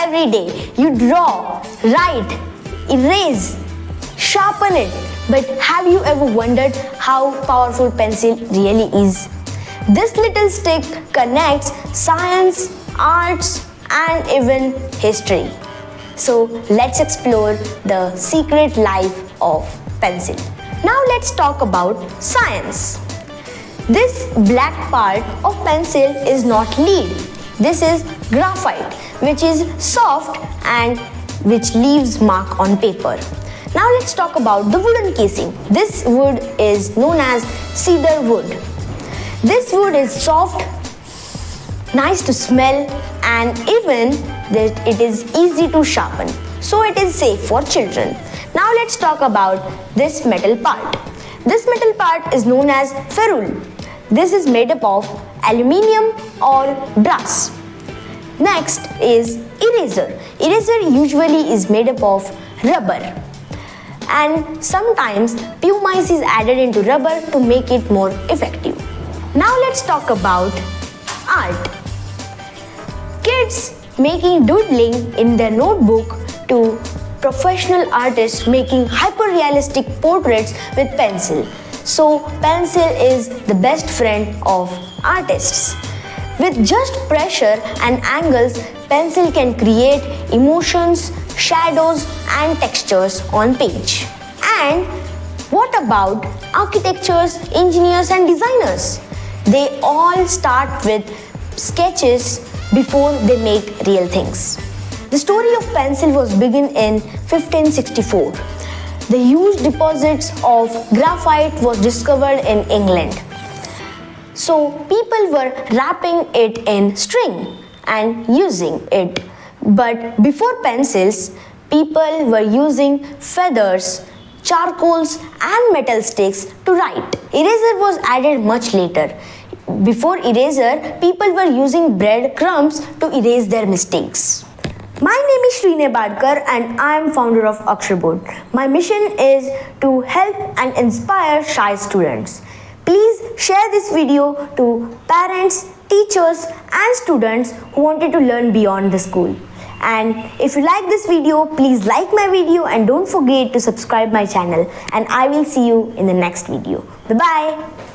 every day. You draw, write, erase, sharpen it. But have you ever wondered how powerful pencil really is? This little stick connects science, arts, and even history. So let's explore the secret life of pencil. Now let's talk about science. This black part of pencil is not lead. This is graphite, which is soft and which leaves mark on paper. Now let's talk about the wooden casing. This wood is known as cedar wood. This wood is soft, nice to smell, and even it is easy to sharpen. So it is safe for children. Now let's talk about this metal part. This metal part is known as ferrule. This is made up of aluminium or brass. Next is eraser. Eraser usually is made up of rubber. And sometimes pumice is added into rubber to make it more effective. Now let's talk about art. Kids making doodling in their notebook to professional artists making hyper-realistic portraits with pencil. So pencil is the best friend of artists. With just pressure and angles, pencil can create emotions, shadows and textures on page. And what about architects, engineers and designers? They all start with sketches before they make real things. The story of pencil was begun in 1564. The huge deposits of graphite was discovered in England. So people were wrapping it in string and using it. But before pencils, people were using feathers, charcoals and metal sticks to write. Eraser was added much later. Before eraser, people were using bread crumbs to erase their mistakes. My name is Shrinay Badkar and I am founder of Aksharboat. My mission is to help and inspire shy students. Please share this video to parents, teachers and students who wanted to learn beyond the school. And if you like this video, please like my video and don't forget to subscribe my channel. And I will see you in the next video. Bye-bye.